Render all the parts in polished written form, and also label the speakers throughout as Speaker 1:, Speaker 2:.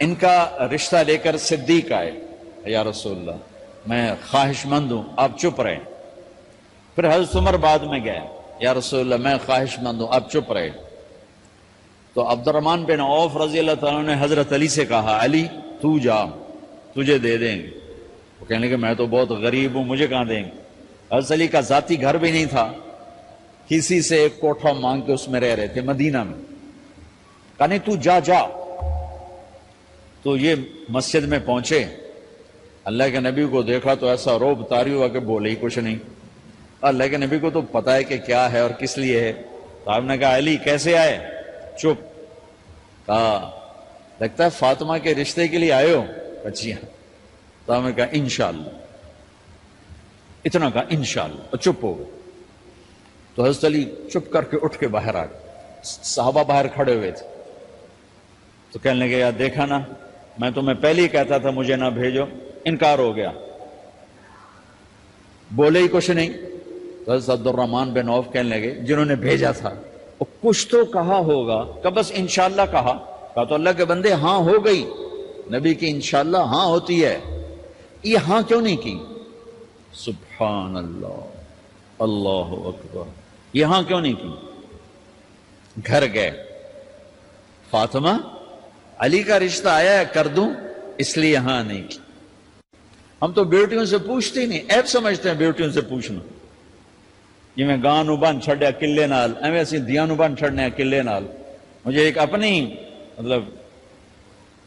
Speaker 1: ان کا رشتہ لے کر صدیق آئے، یا رسول اللہ میں خواہش مند ہوں، آپ چپ رہے۔ پھر حضرت عمر بعد میں گئے، یا رسول اللہ میں خواہش مند ہوں، آپ چپ رہے۔ تو عبد الرحمن بن عوف رضی اللہ تعالیٰ نے حضرت علی سے کہا، علی تو جا، تجھے دے دیں گے۔ وہ کہنے لگے میں تو بہت غریب ہوں، مجھے کہاں دیں گے؟ حضرت علی کا ذاتی گھر بھی نہیں تھا، کسی سے ایک کوٹھا مانگ کے اس میں رہ رہے تھے مدینہ میں۔ کہا نہیں تو جا جا۔ تو یہ مسجد میں پہنچے، اللہ کے نبی کو دیکھا تو ایسا روب طاری ہوا کہ بولے ہی کچھ نہیں۔ اللہ کے نبی کو تو پتا ہے کہ کیا ہے اور کس لیے ہے۔ تو آپ نے کہا علی کیسے آئے؟ چپ۔ کہا لگتا ہے فاطمہ کے رشتے کے لیے آئے ہو؟ جی ہاں۔ تو آپ نے کہا انشاءاللہ، اتنا کہا انشاءاللہ، اور چپ ہو گئے۔ تو حضرت علی چپ کر کے اٹھ کے باہر آ گئے، صحابہ باہر کھڑے ہوئے تھے۔ تو کہنے لگے یار دیکھا نا، میں تمہیں پہلے ہی کہتا تھا مجھے نہ بھیجو، انکار ہو گیا، بولے ہی کچھ نہیں۔ تو حضرت عبد الرحمن بن عوف کہنے لگے جنہوں نے بھیجا تھا وہ کچھ تو کہا ہوگا، کہ بس انشاءاللہ کہا تو اللہ کے بندے ہاں ہو گئی، نبی کی انشاءاللہ ہاں ہوتی ہے، یہ ہاں کیوں نہیں کی؟ سبحان اللہ، اللہ اکبر، یہ ہاں کیوں نہیں کی؟ گھر گئے، فاطمہ علی کا رشتہ آیا ہے کر دوں، اس لیے ہاں نہیں کی۔ ہم تو بیٹیوں سے پوچھتے ہی نہیں، عیب سمجھتے ہیں بیٹیوں سے پوچھنا۔ جی میں گاں نو بن چھڑیا قلعے نال، ایویں اسی دیاں نو بن چھڑنے قلعے نال۔ مجھے ایک اپنی مطلب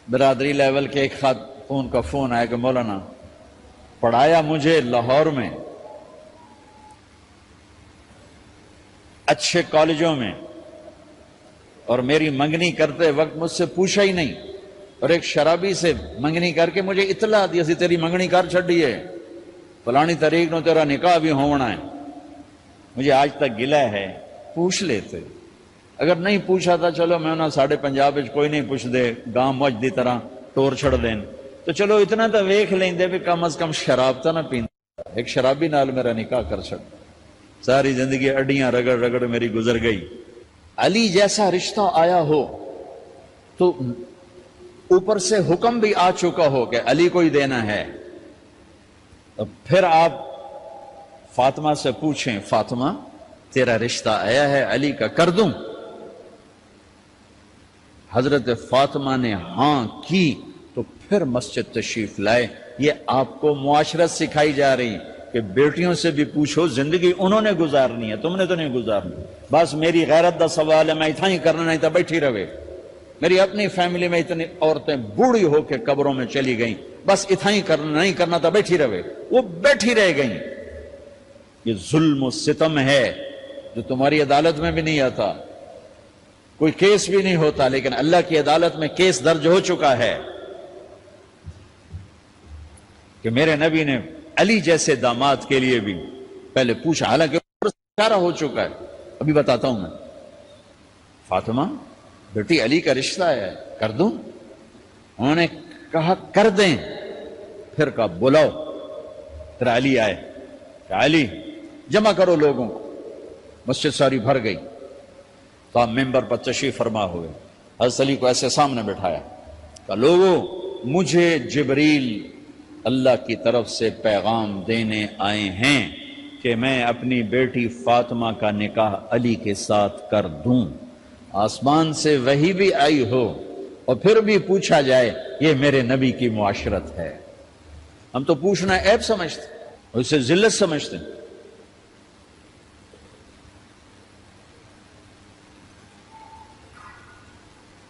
Speaker 1: برادری لیول کے ایک خاتون کا فون آیا کہ مولانا پڑھایا مجھے لاہور میں اچھے کالجوں میں، اور میری منگنی کرتے وقت مجھ سے پوچھا ہی نہیں، اور ایک شرابی سے منگنی کر کے مجھے اطلاع دی اسی تیری منگنی کر چھڑی ہے، فلانی تاریخ نو تیرا نکاح بھی ہونا ہے۔ مجھے آج تک گلہ ہے، پوچھ لیتے، اگر نہیں پوچھا تھا چلو میں انہاں ساڑھے پنجاب وچ کوئی نہیں پوچھ دے، گاں مجھ دی طرح ٹور چھڑ دین، تو چلو اتنا تو ویکھ لیں دے بھی کم از کم شراب تا نہ پیندا۔ ایک شرابی نال میرا نکاح کر چھڑ، ساری زندگی اڈیاں رگڑ رگڑ میری گزر گئی۔ علی جیسا رشتہ آیا ہو تو اوپر سے حکم بھی آ چکا ہو کہ علی کو ہی دینا ہے، پھر آپ فاطمہ سے پوچھیں فاطمہ تیرا رشتہ آیا ہے علی کا کر دوں؟ حضرت فاطمہ نے ہاں کی تو پھر مسجد تشریف لائے۔ یہ آپ کو معاشرت سکھائی جا رہی کہ بیٹیوں سے بھی پوچھو، زندگی انہوں نے گزارنی ہے، تم نے تو نہیں گزارنی۔ بس میری غیرت دا سوال ہے، میں اتنا ہی کرنا نہیں تھا بیٹھی رہے۔ میری اپنی فیملی میں اتنی عورتیں بوڑھی ہو کے قبروں میں چلی گئیں، بس اتنا ہی کرنا نہیں کرنا تھا بیٹھی رہے، وہ بیٹھی رہ گئیں۔ یہ ظلم و ستم ہے جو تمہاری عدالت میں بھی نہیں آتا، کوئی کیس بھی نہیں ہوتا، لیکن اللہ کی عدالت میں کیس درج ہو چکا ہے کہ میرے نبی نے علی جیسے داماد کے لیے بھی پہلے پوچھا، حالانکہ اشارہ ہو چکا ہے۔ ابھی بتاتا ہوں میں۔ فاطمہ بیٹی علی کا رشتہ ہے کر دوں؟ انہوں نے کہا کر دیں، پھر کہا بلاؤ۔ پھر علی آئے کہ علی جمع کرو لوگوں کو، مسجد ساری بھر گئی، تو آپ ممبر پر تشریف فرما ہوئے، حضرت علی کو ایسے سامنے بٹھایا، کہ لوگوں مجھے جبریل اللہ کی طرف سے پیغام دینے آئے ہیں کہ میں اپنی بیٹی فاطمہ کا نکاح علی کے ساتھ کر دوں۔ آسمان سے وحی بھی آئی ہو اور پھر بھی پوچھا جائے، یہ میرے نبی کی معاشرت ہے۔ ہم تو پوچھنا عیب سمجھتے اور اسے ذلت سمجھتے ہیں۔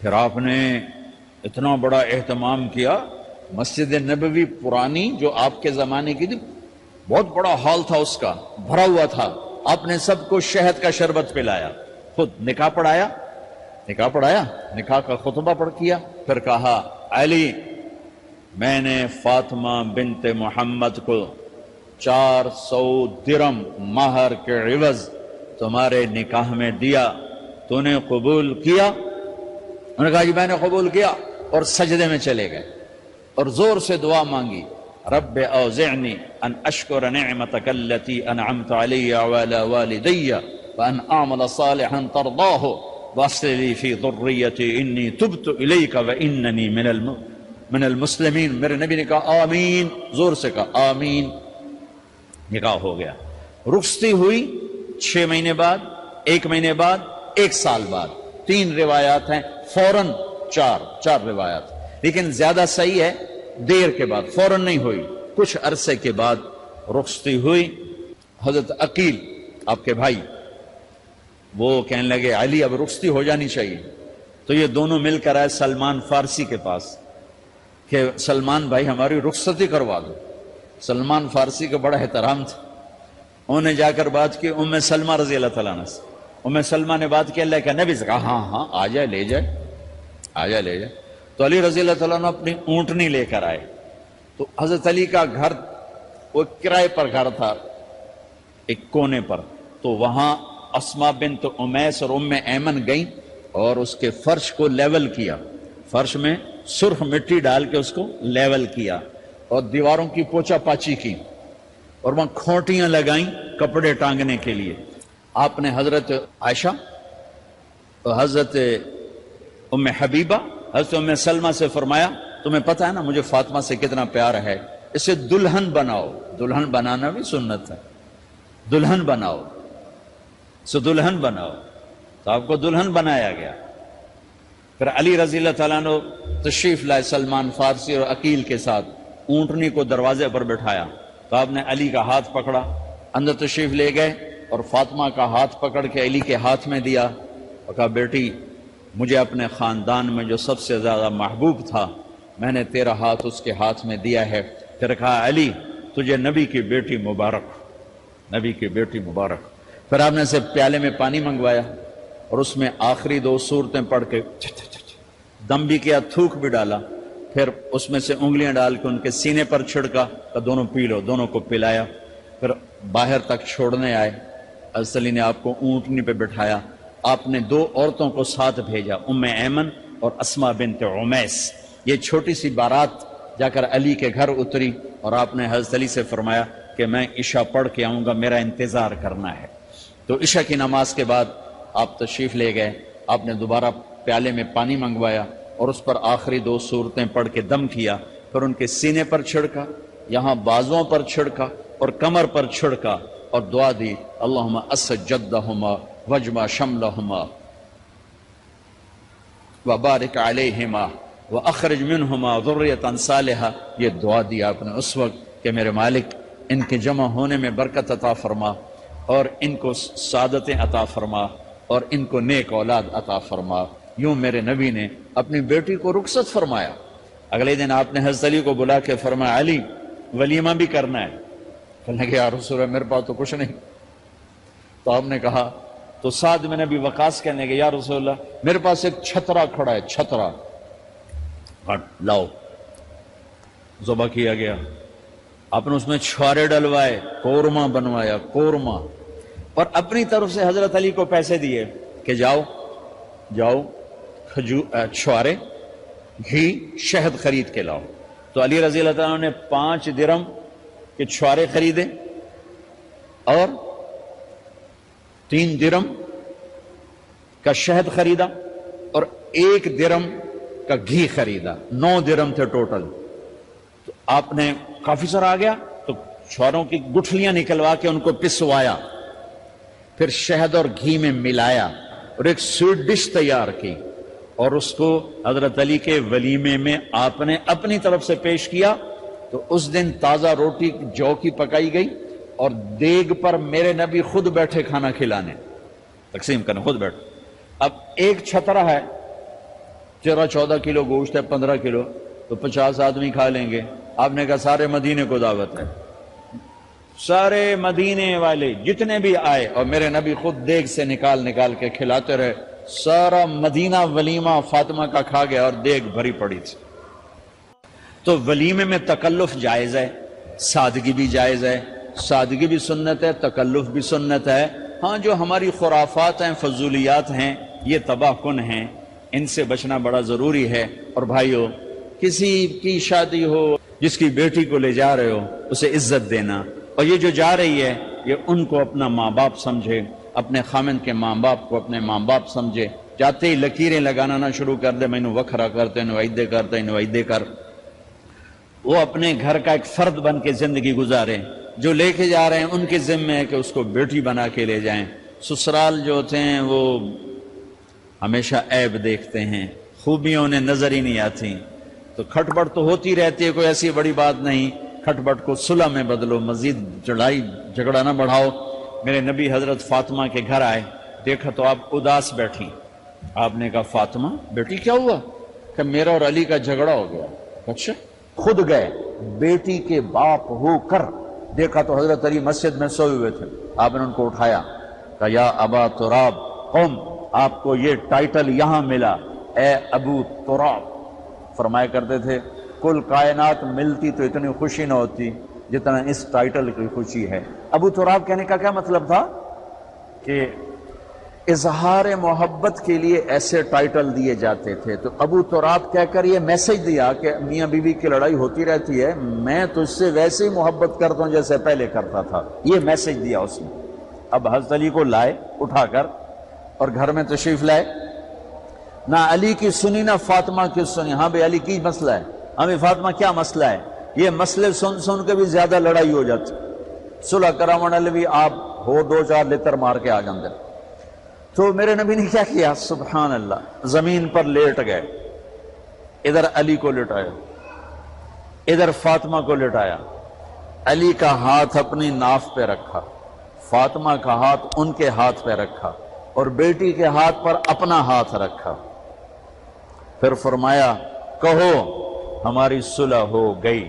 Speaker 1: پھر آپ نے اتنا بڑا اہتمام کیا، مسجد نبوی پرانی جو آپ کے زمانے کی تھی، بہت بڑا ہال تھا، اس کا بھرا ہوا تھا، آپ نے سب کو شہد کا شربت پلایا، خود نکاح پڑھایا، نکاح کا خطبہ پڑھ کیا، پھر کہا علی میں نے فاطمہ بنت محمد کو 400 درم مہر کے عوض تمہارے نکاح میں دیا، تو نے قبول کیا؟ انہوں نے کہا جی میں نے قبول کیا، اور سجدے میں چلے گئے اور زور سے دعا مانگی، رب اوزعنی ان اشکر نعمتک التی انعمت علی وعلی والدی وان اعمل صالحا ترضاہ واصلح فی ذریتی انی تبت الیک واننی من المسلمین. میرے نبی نے کہا آمین، زور سے کہا آمین. نکاح ہو گیا. رخصتی ہوئی 6 مہینے بعد، 1 مہینے بعد، 1 سال بعد. 3 روایات ہیں، فوراً 4 روایات، لیکن زیادہ صحیح ہے دیر کے بعد، فوراً نہیں ہوئی، کچھ عرصے کے بعد رخصتی ہوئی. حضرت عقیل آپ کے بھائی وہ کہنے لگے علی اب رخصتی ہو جانی چاہیے. تو یہ دونوں مل کر آئے سلمان فارسی کے پاس کہ سلمان بھائی ہماری رخصتی کروا دو. سلمان فارسی کا بڑا احترام تھا. انہوں نے جا کر بات کی ام سلمہ رضی اللہ تعالیٰ عنہ سے. ام سلمہ نے بات کی اللہ کے نبی سے کہا ہاں آ جائے لے جائے. تو علی رضی اللہ تعالیٰ عنہ اپنی اونٹنی لے کر آئے. تو حضرت علی کا گھر وہ کرائے پر گھر تھا ایک کونے پر. تو وہاں اسما بنت امیس اور ام ایمن گئیں اور اس کے فرش کو لیول کیا، فرش میں سرخ مٹی ڈال کے اس کو لیول کیا اور دیواروں کی پوچا پاچی کی اور وہاں کھوٹیاں لگائیں کپڑے ٹانگنے کے لیے. آپ نے حضرت عائشہ، حضرت ام حبیبہ، حضرت ام سلمہ سے فرمایا تمہیں پتہ ہے نا مجھے فاطمہ سے کتنا پیار ہے، اسے دلہن بناؤ. دلہن بنانا بھی سنت ہے، دلہن بناؤ، دلہن بناؤ. تو آپ کو دلہن بنایا گیا. پھر علی رضی اللہ تعالیٰ عنہ تشریف لائے سلمان فارسی اور عقیل کے ساتھ. اونٹنی کو دروازے پر بٹھایا تو آپ نے علی کا ہاتھ پکڑا، اندر تشریف لے گئے اور فاطمہ کا ہاتھ پکڑ کے علی کے ہاتھ میں دیا اور کہا بیٹی مجھے اپنے خاندان میں جو سب سے زیادہ محبوب تھا میں نے تیرا ہاتھ اس کے ہاتھ میں دیا ہے. پھر کہا علی تجھے نبی کی بیٹی مبارک، نبی کی بیٹی مبارک. پھر آپ نے اسے پیالے میں پانی منگوایا اور اس میں آخری 2 سورتیں پڑھ کے دم بھی کیا، تھوک بھی ڈالا. پھر اس میں سے انگلیاں ڈال کے ان کے سینے پر چھڑکا کہ دونوں پی لو، دونوں کو پلایا. پھر باہر تک چھوڑنے آئے. حضرت علی نے آپ کو اونٹنی پہ بٹھایا. آپ نے 2 عورتوں کو ساتھ بھیجا، ام ایمن اور اسما بنت امیس. یہ چھوٹی سی بارات جا کر علی کے گھر اتری اور آپ نے حضرت علی سے فرمایا کہ میں عشاء پڑھ کے آؤں گا، میرا انتظار کرنا ہے. تو عشاء کی نماز کے بعد آپ تشریف لے گئے. آپ نے دوبارہ پیالے میں پانی منگوایا اور اس پر آخری 2 سورتیں پڑھ کے دم کیا. پھر ان کے سینے پر چھڑکا، یہاں بازوؤں پر چھڑکا اور کمر پر چھڑکا اور دعا دی اللہم اسد جدہما وجمع شملہما وبارک علیہما واخرج منہما ذریۃ صالحہ. یہ دعا دی آپ نے اس وقت کہ میرے مالک ان کے جمع ہونے میں برکت عطا فرما اور ان کو سعادتیں عطا فرما اور ان کو نیک اولاد عطا فرما. یوں میرے نبی نے اپنی بیٹی کو رخصت فرمایا. اگلے دن آپ نے حضرت علی کو بلا کے فرمایا علی ولیمہ بھی کرنا ہے. کہنے لگے یا رسول اللہ میرے پاس تو کچھ نہیں. تو آپ نے کہا تو سعد بن ابی وقاص کہنے لگے یا رسول اللہ میرے پاس ایک چھترا کھڑا ہے، چھترا لاؤ. ذبح کیا گیا. آپ نے اس میں چھوارے ڈلوائے، قورمہ بنوایا، قورمہ. اور اپنی طرف سے حضرت علی کو پیسے دیے کہ جاؤ چھوارے، گھی، شہد خرید کے لاؤ. تو علی رضی اللہ تعالیٰ نے 5 درم کے چھوارے خریدے اور 3 درم کا شہد خریدا اور 1 درم کا گھی خریدا. 9 درم تھے ٹوٹل. تو آپ نے کافی سارا آ گیا تو چھواروں کی گٹھلیاں نکلوا کے ان کو پسوایا، پھر شہد اور گھی میں ملایا اور ایک سویٹ ڈش تیار کی اور اس کو حضرت علی کے ولیمے میں آپ نے اپنی طرف سے پیش کیا. تو اس دن تازہ روٹی جو کی پکائی گئی اور دیگ پر میرے نبی خود بیٹھے کھانا کھلانے، تقسیم کرنے خود بیٹھے. اب ایک چھترا ہے، 13-14 کلو گوشت ہے، 15 کلو، تو 50 آدمی کھا لیں گے. آپ نے کہا سارے مدینے کو دعوت ہے، سارے مدینے والے جتنے بھی آئے اور میرے نبی خود دیگ سے نکال کے کھلاتے رہے. سارا مدینہ ولیمہ فاطمہ کا کھا گیا اور دیگ بھری پڑی تھی. تو ولیمے میں تکلف جائز ہے، سادگی بھی جائز ہے. سادگی بھی سنت ہے، تکلف بھی سنت ہے. ہاں جو ہماری خرافات ہیں، فضولیات ہیں، یہ تباہ کن ہیں، ان سے بچنا بڑا ضروری ہے. اور بھائیو کسی کی شادی ہو، جس کی بیٹی کو لے جا رہے ہو اسے عزت دینا. اور یہ جو جا رہی ہے یہ ان کو اپنا ماں باپ سمجھے، اپنے خامن کے ماں باپ کو اپنے ماں باپ سمجھے. جاتے ہی لکیریں لگانا نہ شروع کر دے، میں وکھرا کرتے نوائدے کرتے نوائدے کر. وہ اپنے گھر کا ایک فرد بن کے زندگی گزارے. جو لے کے جا رہے ہیں ان کے ذمے ہے کہ اس کو بیٹی بنا کے لے جائیں. سسرال جو ہوتے ہیں وہ ہمیشہ عیب دیکھتے ہیں، خوبیوں انہیں نظر ہی نہیں آتی. تو کھٹ پٹ تو ہوتی رہتی ہے، کوئی ایسی بڑی بات نہیں. کھٹ پٹ کو صلح میں بدلو، مزید لڑائی جھگڑا نہ بڑھاؤ. میرے نبی حضرت فاطمہ کے گھر آئے، دیکھا تو آپ اداس بیٹھی. آپ نے کہا فاطمہ بیٹی کیا ہوا؟ کہ میرا اور علی کا جھگڑا ہو گیا. اچھا. خود گئے بیٹی کے باپ ہو کر، دیکھا تو حضرت علی مسجد میں سوئے ہوئے تھے. آپ نے ان کو اٹھایا، کہا یا ابا تراب قم، آپ کو یہ ٹائٹل یہاں ملا، اے ابو تراب. فرمایا کرتے تھے کل کائنات ملتی تو اتنی خوشی نہ ہوتی جتنا اس ٹائٹل کی خوشی ہے. ابو تراب کہنے کا کیا مطلب تھا؟ کہ اظہار محبت کے لیے ایسے ٹائٹل دیے جاتے تھے. تو ابو تراب کہہ کر یہ میسج دیا کہ میاں بیوی کی لڑائی ہوتی رہتی ہے، میں تجھ سے ویسے ہی محبت کرتا ہوں جیسے پہلے کرتا تھا. یہ میسج دیا اس نے. اب حضرت علی کو لائے اٹھا کر اور گھر میں تشریف لائے. نہ علی کی سنی نہ فاطمہ کی سنی. ہاں بھائی علی کی مسئلہ ہے، ہاں بھائی فاطمہ کیا مسئلہ ہے؟ یہ مسئلے سن سن کے بھی زیادہ لڑائی ہو جاتی. صلح کراون علی بھی آپ ہو 2-4 لتر مار کے آ جاندے. تو میرے نبی نے کیا کیا؟ سبحان اللہ، زمین پر لیٹ گئے. ادھر علی کو لٹایا، ادھر فاطمہ کو لٹایا. علی کا ہاتھ اپنی ناف پہ رکھا، فاطمہ کا ہاتھ ان کے ہاتھ پہ رکھا، اور بیٹی کے ہاتھ پر اپنا ہاتھ رکھا. پھر فرمایا کہو ہماری صلح ہو گئی.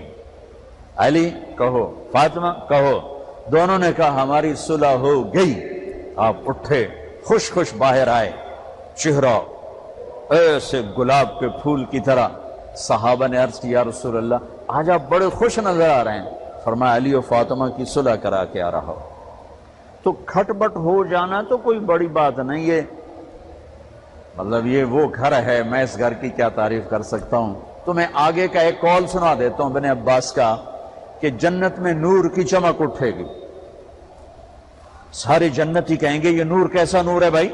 Speaker 1: علی کہو، فاطمہ کہو. دونوں نے کہا ہماری صلح ہو گئی. آپ اٹھے، خوش خوش باہر آئے، چہرہ ایسے گلاب کے پھول کی طرح. صحابہ نے عرض کی یا رسول اللہ آج آپ بڑے خوش نظر آ رہے ہیں. فرمایا علی و فاطمہ کی صلح کرا کے آ رہا ہو. تو کھٹ بٹ ہو جانا تو کوئی بڑی بات نہیں ہے، مطلب یہ وہ گھر ہے، میں اس گھر کی کیا تعریف کر سکتا ہوں. تو میں آگے کا ایک قول سنا دیتا ہوں ابن عباس کا کہ جنت میں نور کی چمک اٹھے گی. سارے جنتی کہیں گے یہ نور کیسا نور ہے بھائی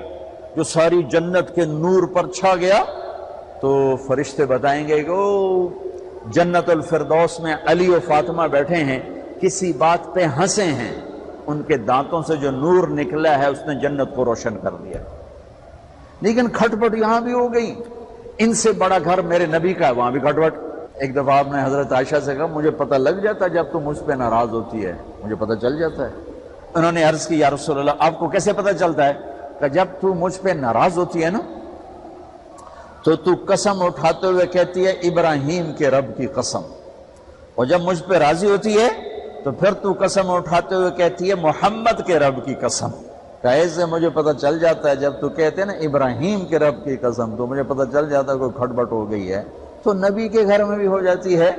Speaker 1: جو ساری جنت کے نور پر چھا گیا؟ تو فرشتے بتائیں گے کہ او جنت الفردوس میں علی و فاطمہ بیٹھے ہیں، کسی بات پہ ہنسے ہیں، ان کے دانتوں سے جو نور نکلا ہے اس نے جنت کو روشن کر دیا. لیکن کھٹ پٹ یہاں بھی ہو گئی. ان سے بڑا گھر میرے نبی کا ہے، وہاں بھی کھٹ پٹ. ایک دفعہ آپ نے حضرت عائشہ سے کہا مجھے پتہ لگ جاتا ہے جب تو مجھ پہ ناراض ہوتی ہے، مجھے پتہ چل جاتا ہے. انہوں نے عرض کی یا رسول اللہ آپ کو کیسے پتہ چلتا ہے؟ کہ جب تو مجھ پہ ناراض ہوتی ہے نا تو قسم اٹھاتے ہوئے کہتی ہے ابراہیم کے رب کی قسم، اور جب مجھ پہ راضی ہوتی ہے تو پھر تو قسم اٹھاتے ہوئے کہتی ہے محمد کے رب کی قسم. کہے سے مجھے پتہ چل جاتا ہے جب تو کہتے ہیں نا ابراہیم کے رب کی قسم تو مجھے پتہ چل جاتا ہے کوئی کھٹ بٹ ہو گئی ہے. تو نبی کے گھر میں بھی ہو جاتی ہے.